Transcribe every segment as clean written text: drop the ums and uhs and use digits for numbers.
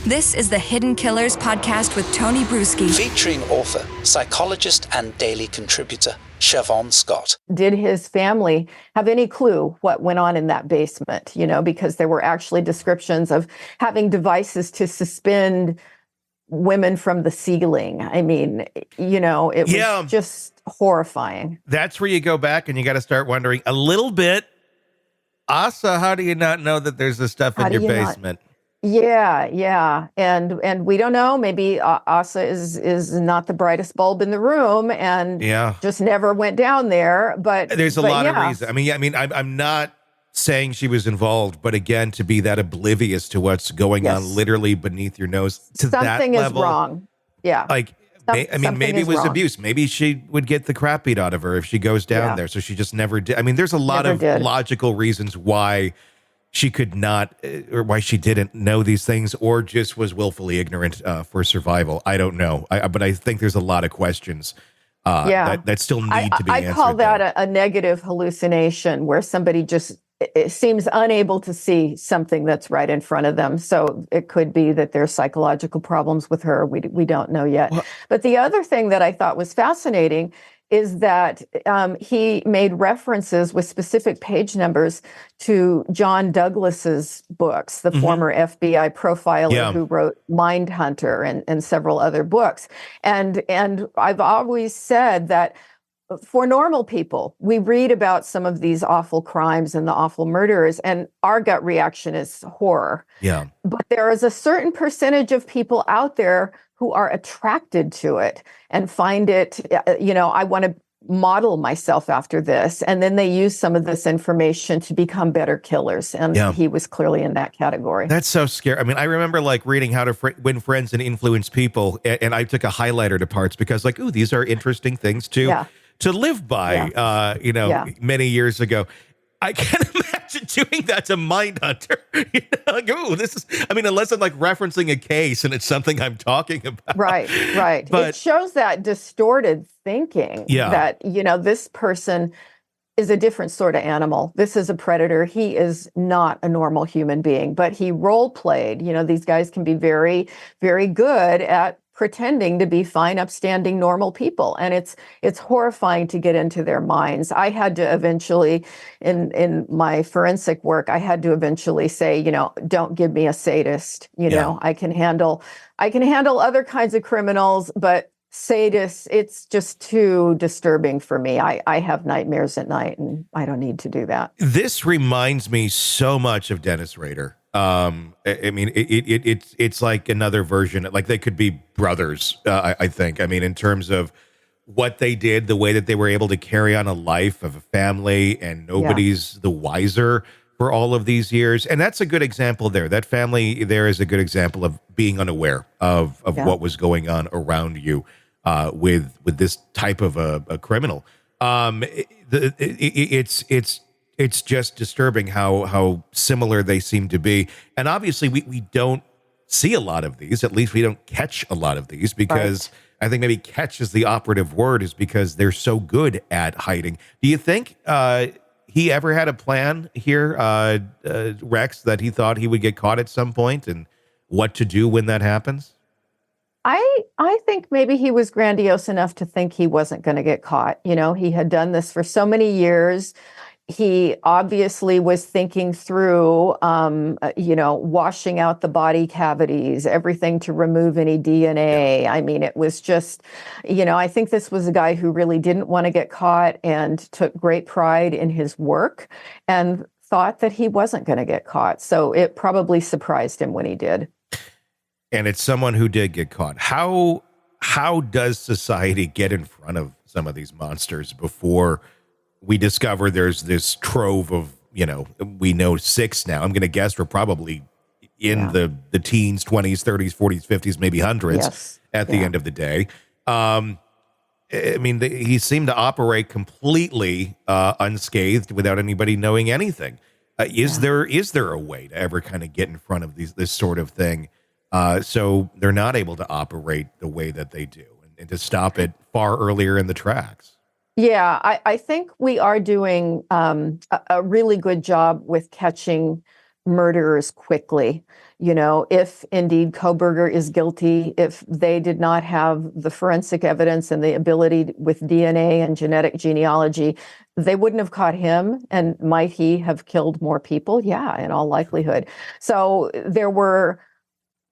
This is the Hidden Killers podcast with Tony Brueski. Featuring author, psychologist, and daily contributor, Shavaun Scott. Did his family have any clue what went on in that basement? Because there were actually descriptions of having devices to suspend women from the ceiling. I mean, it was just horrifying. That's where you go back and you got to start wondering a little bit. Asa, how do you not know that there's this stuff in your basement? Yeah. And we don't know. Maybe Asa is not the brightest bulb in the room and just never went down there. But there's a lot of reasons. I'm not saying she was involved, but again, to be that oblivious to what's going on literally beneath your nose to something that is level, wrong. Yeah. Maybe it was abuse. Maybe she would get the crap beat out of her if she goes down there. So she just never did. I mean, there's a lot of logical reasons why she could not, or why she didn't know these things, or just was willfully ignorant for survival. I don't know. But I think there's a lot of questions that still need to be answered. I call that a negative hallucination, where somebody just seems unable to see something that's right in front of them. So it could be that there's psychological problems with her. We don't know yet. But the other thing that I thought was fascinating is that he made references with specific page numbers to John Douglas's books, the former FBI profiler who wrote Mindhunter and several other books. And I've always said that for normal people, we read about some of these awful crimes and the awful murders, and our gut reaction is horror. Yeah. But there is a certain percentage of people out there who are attracted to it and find it, I want to model myself after this. And then they use some of this information to become better killers. And he was clearly in that category. That's so scary. I mean, I remember reading How to Win Friends and Influence People. And I took a highlighter to parts because these are interesting things to live by, many years ago. I can't imagine doing that to Mindhunter. Unless I'm referencing a case and it's something I'm talking about. Right. But it shows that distorted thinking that, this person is a different sort of animal. This is a predator. He is not a normal human being, but he role played. These guys can be very, very good at pretending to be fine, upstanding, normal people. And it's horrifying to get into their minds. I had to eventually, in my forensic work, I had to eventually say, don't give me a sadist. I can handle other kinds of criminals, but sadists, it's just too disturbing for me. I have nightmares at night, and I don't need to do that. This reminds me so much of Dennis Rader. It's like another version. They could be brothers. I think. In terms of what they did, the way that they were able to carry on a life of a family, and nobody's the wiser for all of these years. And that's a good example there. That family there is a good example of being unaware of what was going on around you with this type of a criminal. It's just disturbing how similar they seem to be. And obviously we don't see a lot of these. At least we don't catch a lot of these, because I think maybe catch is the operative word, is because they're so good at hiding. Do you think he ever had a plan here, Rex, that he thought he would get caught at some point, and what to do when that happens? I think maybe he was grandiose enough to think he wasn't going to get caught. He had done this for so many years. He obviously was thinking through, washing out the body cavities, everything to remove any DNA. Yeah. It was just, I think this was a guy who really didn't want to get caught and took great pride in his work and thought that he wasn't going to get caught. So it probably surprised him when he did. And it's someone who did get caught. How does society get in front of some of these monsters before we discover there's this trove of, we know 6 now. I'm going to guess we're probably in the teens, 20s, 30s, 40s, 50s, maybe hundreds at the end of the day. He seemed to operate completely unscathed without anybody knowing anything. Is there a way to ever kind of get in front of this sort of thing so they're not able to operate the way that they do, and to stop it far earlier in the tracks? Yeah, I think we are doing a really good job with catching murderers quickly. If indeed Kohberger is guilty, if they did not have the forensic evidence and the ability with DNA and genetic genealogy, they wouldn't have caught him. And might he have killed more people? Yeah, in all likelihood. So there were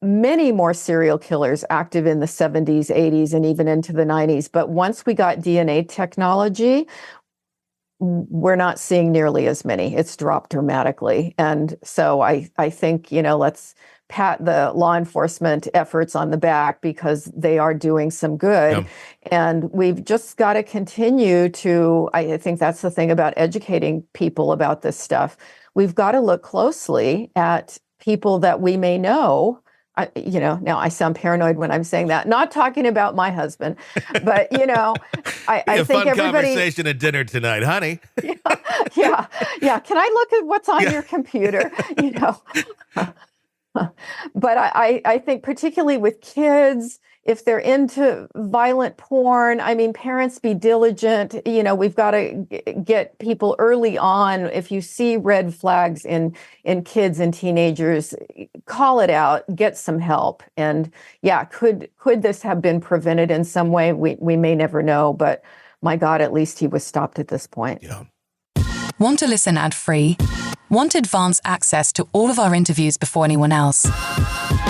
many more serial killers active in the 70s, 80s, and even into the 90s. But once we got DNA technology, we're not seeing nearly as many. It's dropped dramatically. And so I think, let's pat the law enforcement efforts on the back because they are doing some good. Yeah. And we've just got to continue to, I think that's the thing about educating people about this stuff. We've got to look closely at people that we may know. Now I sound paranoid when I'm saying that, not talking about my husband, but, I think fun everybody. Conversation at dinner tonight, honey. Yeah. Can I look at what's on your computer? But I think particularly with kids, if they're into violent porn, parents be diligent. We've got to get people early on. If you see red flags in kids and teenagers, call it out, get some help. And could this have been prevented in some way? We may never know, but my God, at least he was stopped at this point. Yeah. Want to listen ad-free? Want advanced access to all of our interviews before anyone else?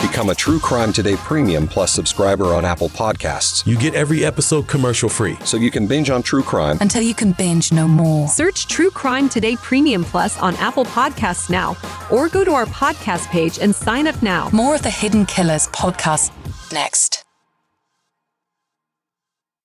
Become a True Crime Today Premium Plus subscriber on Apple Podcasts. You get every episode commercial-free. So you can binge on true crime until you can binge no more. Search True Crime Today Premium Plus on Apple Podcasts now, or go to our podcast page and sign up now. More of the Hidden Killers podcast next.